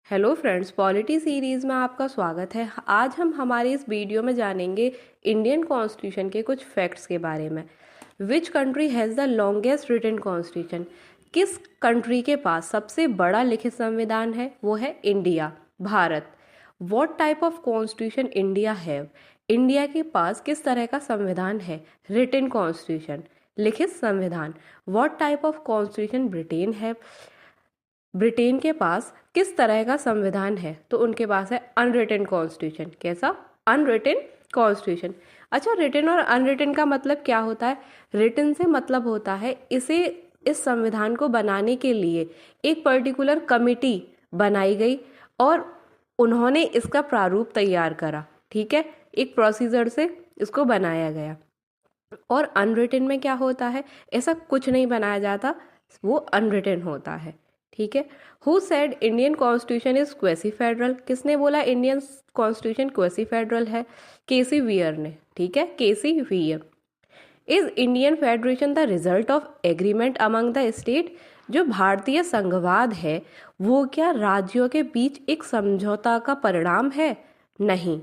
Hello friends, polity series में आपका स्वागत है। आज हम हमारे इस वीडियो में जानेंगे इंडियन कॉन्स्टिट्यूशन के कुछ फैक्ट्स के बारे में। Which country has the longest written constitution? किस कंट्री के पास सबसे बड़ा लिखित संविधान है? वो है India, Bharat. What type of constitution India have? India के पास किस तरह का संविधान है? रिटन कॉन्स्टिट्यूशन, लिखित संविधान। What type of constitution Britain have? Britain के पास किस तरह का संविधान है? तो उनके पास है अनरिटन कॉन्स्टिट्यूशन। कैसा? Unwritten constitution. अच्छा, रिटन और अनरिटन का मतलब क्या होता है? रिटन से मतलब होता है इस संविधान को बनाने के लिए एक पर्टिकुलर कमिटी बनाई गई और उन्होंने इसका प्रारूप तैयार करा। ठीक है, एक प्रोसीजर से इसको बनाया गया। और अनरिटन में क्या होता है? ऐसा कुछ नहीं बनाया जाता, वो अनरिटन होता है। ठीक है। Who said Indian constitution is quasi federal? किसने बोला इंडियन कॉन्स्टिट्यूशन क्वेसी फेडरल है? केसी वियर ने। ठीक है, KC Wheare. Is Indian federation the result of agreement among the state? जो भारतीय संघवाद है वो क्या राज्यों के बीच एक समझौता का परिणाम है? नहीं,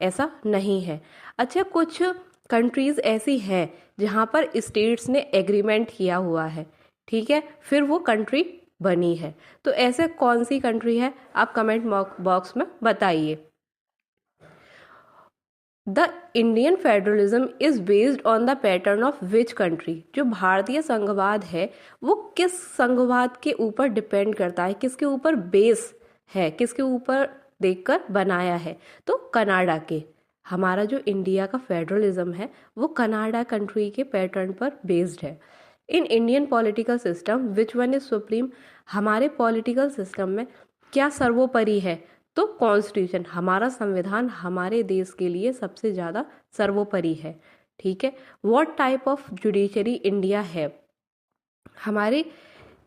ऐसा नहीं है। अच्छा, कुछ कंट्रीज ऐसी हैं जहाँ पर स्टेट्स ने एग्रीमेंट किया हुआ है, ठीक है, फिर वो कंट्री बनी है। तो ऐसे कौन सी कंट्री है? आप कमेंट बॉक्स में बताइए। The Indian federalism is based on the pattern of which country? जो भारतीय संघवाद है वो किस संघवाद के ऊपर डिपेंड करता है, किसके ऊपर बेस है, किसके ऊपर देखकर बनाया है? तो कनाडा के। हमारा जो इंडिया का फेडरलिज्म है वो कनाडा कंट्री के पैटर्न पर बेस्ड है। In Indian political system which one is supreme? हमारे पॉलिटिकल सिस्टम में क्या सर्वोपरि है? तो कॉन्स्टिट्यूशन, हमारा संविधान हमारे देश के लिए सबसे ज़्यादा सर्वोपरि है। ठीक है। What type of judiciary India है? हमारे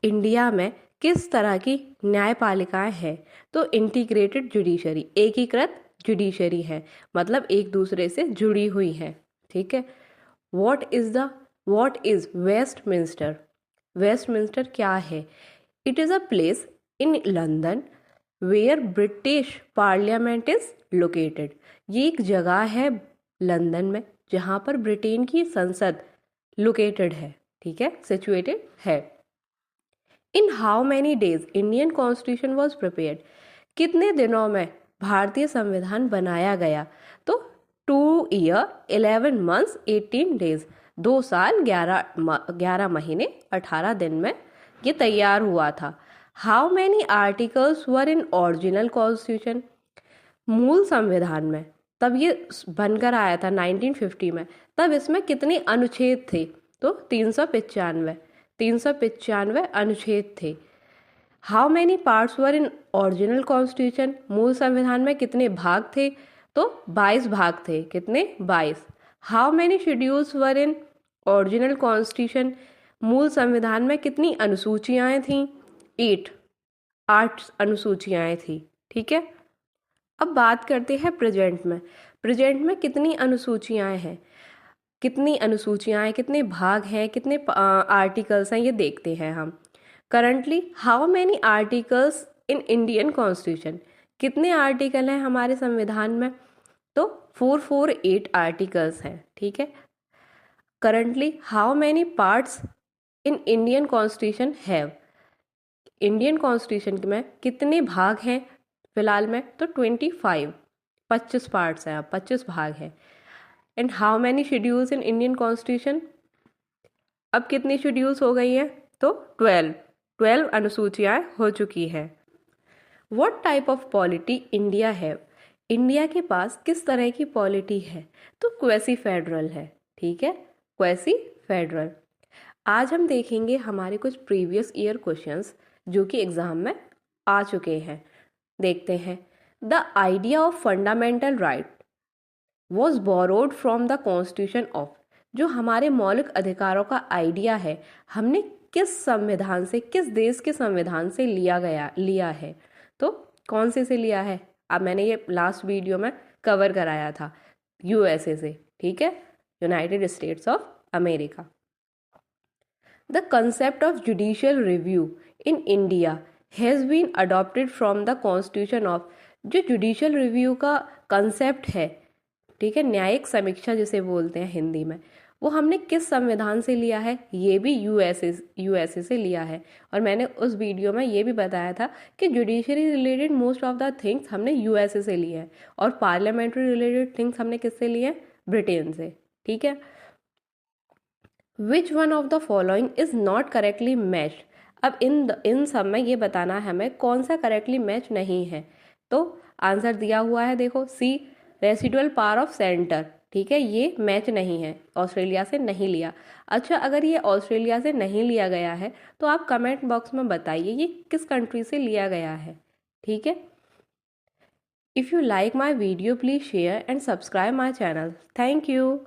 इंडिया में किस तरह की न्यायपालिकाएं हैं? तो इंटीग्रेटेड जुडिशरी, एकीकृत जुडिशरी है, मतलब एक दूसरे से जुड़ी हुई है। ठीक है। What is Westminster? वेस्टमिंस्टर क्या है? It is a place in London where British parliament is located. ये एक जगह है लंदन में जहाँ पर ब्रिटेन की संसद लोकेटेड है। ठीक है, सिचुएटेड है। In how many days Indian constitution was prepared? कितने दिनों में भारतीय संविधान बनाया गया? तो 2 ईयर 11 मंथ्स 18 डेज, 2 साल 11 महीने 18 दिन में ये तैयार हुआ था। How many articles were in original constitution? मूल संविधान में तब ये बनकर आया था 1950 में, तब इसमें कितने अनुच्छेद थे? तो 395 अनुच्छेद थे। How many parts were in original constitution? मूल संविधान में कितने भाग थे? तो 22 भाग थे। कितने? 22। How many schedules were in original constitution? मूल संविधान में कितनी अनुसूचियाएं थीं? 8 अनुसूचियाएं थी। ठीक है। अब बात करते हैं प्रेजेंट में। प्रेजेंट में कितनी अनुसूचियाएं हैं? कितनी अनुसूचियाएं, कितने भाग हैं, कितने आर्टिकल्स हैं, ये देखते हैं हम। Currently how many articles in Indian constitution? कितने आर्टिकल हैं हमारे संविधान में? तो 448 आर्टिकल्स हैं। ठीक है। Currently how many parts in Indian constitution have? Indian constitution में कितने भाग हैं फिलहाल में? तो 25 पार्ट्स हैं, अब 25 भाग हैं। And how many schedules in Indian constitution? अब कितनी शेड्यूल्स हो गई हैं? तो 12 अनुसूचियाँ हो चुकी हैं। What type of polity India है? इंडिया के पास किस तरह की पॉलिटी है? तो क्वेसी फेडरल है। ठीक है, क्वेसी फेडरल। आज हम देखेंगे हमारे कुछ प्रीवियस ईयर क्वेश्चंस जो कि एग्जाम में आ चुके हैं। देखते हैं। The idea of fundamental right was borrowed from the constitution of? जो हमारे मौलिक अधिकारों का आइडिया है, हमने किस संविधान से, किस देश के संविधान से लिया है? तो कौन से लिया है? अब मैंने ये लास्ट वीडियो में कवर कराया था, यूएसए से। ठीक है, United States of America. The concept of judicial review in India has been adopted from the constitution of, जो जुडिशियल रिव्यू का कंसेप्ट है, ठीक है, न्यायिक समीक्षा जिसे बोलते हैं हिंदी में, वो हमने किस संविधान से लिया है? ये भी यूएसए से लिया है। और मैंने उस वीडियो में ये भी बताया था कि judiciary related most of the things हमने यूएसए से लिए हैं और पार्लियामेंट्री रिलेटेड थिंग्स हमने किससे लिए हैं? ब्रिटेन से, ठीक है। Which one of the following is not correctly matched? अब इन सब में ये बताना है हमें कौन सा करेक्टली मैच नहीं है। तो आंसर दिया हुआ है, देखो, सी रेसिडुअल पावर ऑफ सेंटर, ठीक है, ये मैच नहीं है, ऑस्ट्रेलिया से नहीं लिया। अच्छा, अगर ये ऑस्ट्रेलिया से नहीं लिया गया है तो आप कमेंट बॉक्स में बताइए ये किस कंट्री से लिया गया है, ठीक है। If you like my video please share and subscribe my channel. Thank you.